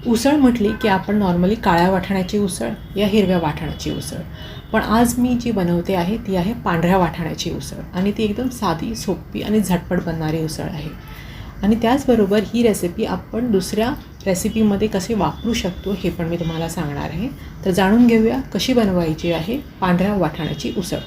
उसळ म्हटली की आपण नॉर्मली काळ्या वाटाण्याची उसळ या हिरव्या वाटाण्याची उसळ, पण आज मी जी बनवते आहे ती आहे पांढऱ्या वाटाण्याची उसळ आणि ती एकदम साधी, सोपी आणि झटपट बनणारी उसळ आहे. आणि त्याचबरोबर ही रेसिपी आपण दुसऱ्या रेसिपीमध्ये कसे वापरू शकतो हे पण मी तुम्हाला सांगणार आहे. तर जाणून घेऊया कशी बनवायची आहे पांढऱ्या वाटाण्याची उसळ.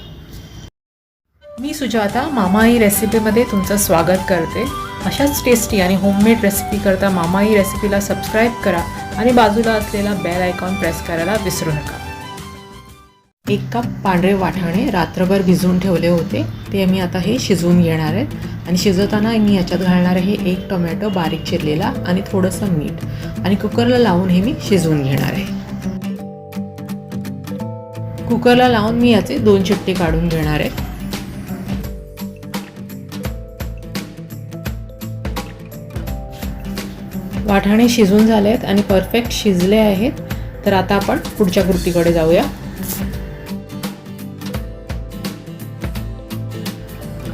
मी सुजाता मामाई रेसिपीमध्ये तुमचं स्वागत करते. अशाच टेस्टी आणि होममेड रेसिपी करता मामाई रेसिपीला सबस्क्राईब करा आणि बाजूला असलेला बेल आयकॉन प्रेस करायला विसरू नका. 1 कप पांढरे वाटाणे रात्रभर भिजवून ठेवले होते, ते मी आता हे शिजवून घेणार आहे. आणि शिजवताना मी याच्यात घालणार आहे 1 टोमॅटो बारीक चिरलेला आणि थोडंसं मीठ आणि कुकरला लावून हे मी शिजवून घेणार आहे. कुकरला लावून मी याचे 2 शिट्टे काढून घेणार आहे. वाटाणे शिजून झाले आहेत आणि परफेक्ट शिजले आहेत. तर आता आपण पुढच्या कृतीकडे जाऊया.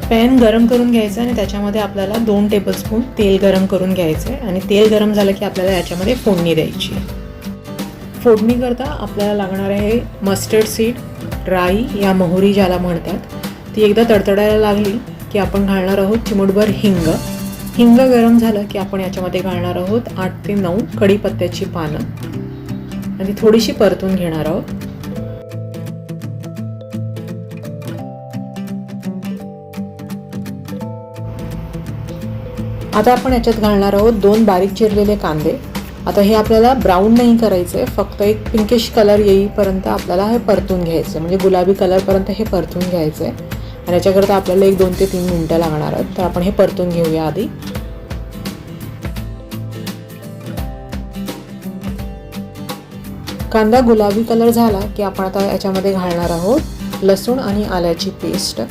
पॅन गरम करून घ्यायचं आणि त्याच्यामध्ये आपल्याला 2 टेबलस्पून तेल गरम करून घ्यायचं आहे आणि तेल गरम झालं की आपल्याला याच्यामध्ये फोडणी द्यायची. फोडणी करता आपल्याला लागणार आहे मस्टर्ड सीड, राई या मोहरी ज्याला म्हणतात, ती एकदा तडतडायला लागली की आपण घालणार आहोत चिमूटभर हिंग. हिंग गरम झालं की आपण याच्यामध्ये घालणार आहोत 8 ते 9 कढीपत्त्याची पानं आणि थोडीशी परतून घेणार आहोत. आता आपण याच्यात घालणार आहोत 2 बारीक चिरलेले कांदे. आता हे आपल्याला ब्राऊन नाही करायचं आहे, फक्त एक पिंकिश कलर येईपर्यंत आपल्याला हे परतून घ्यायचं आहे, म्हणजे गुलाबी कलरपर्यंत हे परतून घ्यायचं आहे. आणि याच्याकरता आपल्याला 1 ते 3 मिनटं लागणार आहेत. तर आपण हे परतून घेऊया आधी. कांदा गुलाबी कलर झाला की आपण आता याच्यामध्ये घालणार आहोत लसूण आणि आल्याची पेस्ट.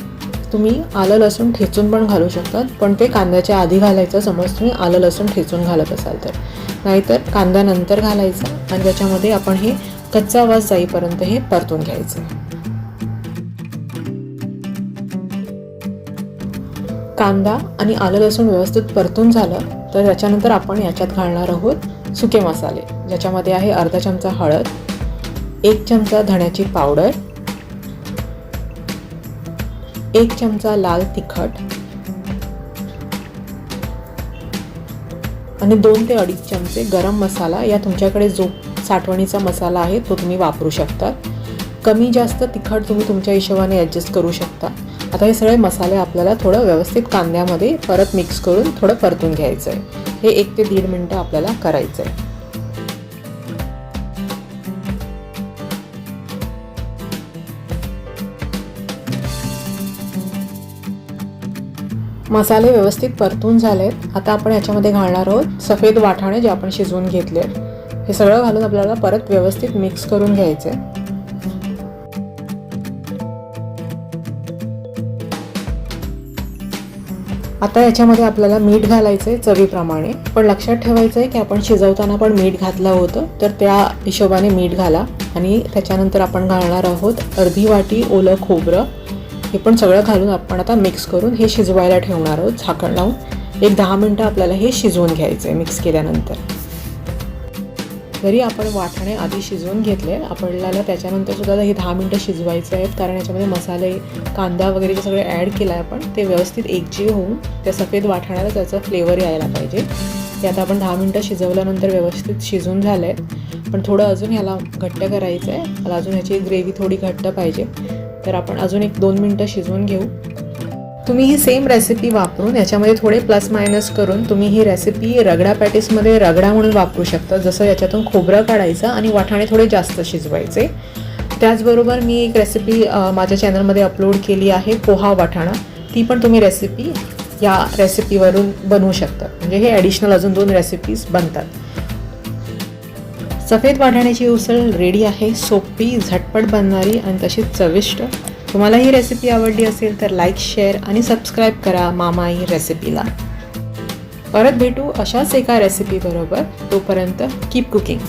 तुम्ही आलं लसूण ठेचून पण घालू शकतात, पण ते कांद्याच्या आधी घालायचं समज तुम्ही आलं लसूण ठेचून घालत असाल तर. नाहीतर कांदा नंतर घालायचा आणि त्याच्यामध्ये आपण हे कच्चा वास जाईपर्यंत हे परतून घ्यायचं. कांदा आणि आलं लसूण व्यवस्थित परतून झालं तर त्याच्यानंतर आपण याच्यात घालणार आहोत सुके मसाले, ज्याच्यामध्ये आहे अर्धा चमचा हळद, 1 चमचा धण्याची पावडर, 1 चमचा लाल तिखट आणि 2 ते 2.5 चमचे गरम मसाला. या तुमच्याकडे जो साठवणीचा मसाला आहे तो तुम्ही वापरू शकता. कमी जास्त तिखट तुम्ही तुमच्या हिशोबाने ॲडजस्ट करू शकता. आता हे सगळे मसाले आपल्याला थोडं व्यवस्थित कांद्यामध्ये परत मिक्स करून थोडं परतून घ्यायचं आहे. हे 1 ते 1.5 मिनटं आपल्याला करायचं आहे. मसाले व्यवस्थित परतून झालेत. आता आपण याच्यामध्ये घालणार आहोत सफेद वाटाणे जे आपण शिजवून घेतले. हे सगळं घालून आपल्याला परत व्यवस्थित मिक्स करून घ्यायचं आहे. आता याच्यामध्ये आपल्याला मीठ घालायचं आहे चवीप्रमाणे, पण लक्षात ठेवायचं आहे की आपण शिजवताना पण मीठ घातलं होतं, तर त्या हिशोबाने मीठ घाला. आणि त्याच्यानंतर आपण घालणार आहोत अर्धी वाटी ओलं खोबरं. हे पण सगळं घालून आपण आता मिक्स करून हे शिजवायला ठेवणार आहोत झाकण लावून. 10 मिनटं आपल्याला हे शिजवून घ्यायचं आहे मिक्स केल्यानंतर. जरी आपण वाटाणे आधी शिजवून घेतले आपल्याला त्याच्यानंतर सुद्धा हे 10 मिनटं शिजवायचे आहेत, कारण याच्यामध्ये मसाले कांदा वगैरे जे सगळे ॲड केलं आहे आपण ते व्यवस्थित एकजीव होऊन त्या सफेद वाटाण्याला त्याचा फ्लेवर यायला पाहिजे. ते आता आपण 10 मिनटं शिजवल्यानंतर व्यवस्थित शिजून झालं आहे, पण थोडं अजून ह्याला घट्ट करायचं आहे. मला अजून ह्याची ग्रेव्ही थोडी घट्ट पाहिजे, तर आपण अजून 1-2 मिनटं शिजवून घेऊ. तुम्ही ही सेम रेसिपी वापरून याच्यामध्ये थोडे प्लस मायनस करून तुम्ही ही रेसिपी रगडा पॅटीसमध्ये रगडा म्हणून वापरू शकता. जसं याच्यातून खोबरं काढायचं आणि वाटाणे थोडे जास्त शिजवायचे. त्याचबरोबर मी एक रेसिपी माझ्या चॅनलमध्ये अपलोड केली आहे पोहा वाटाणा. ती पण तुम्ही रेसिपी या रेसिपीवरून बनवू शकता. म्हणजे हे ॲडिशनल अजून 2 रेसिपीज बनतात. सफेद वाटाण्याची उसळ रेडी आहे. सोपी, झटपट बनणारी आणि तशीच चविष्ट. तुम्हाला ही रेसिपी आवडली असेल तर लाईक, शेअर आणि सबस्क्राईब करा मामाई रेसिपीला. परत भेटू अशाच एका रेसिपीबरोबर. तोपर्यंत कीप कुकिंग.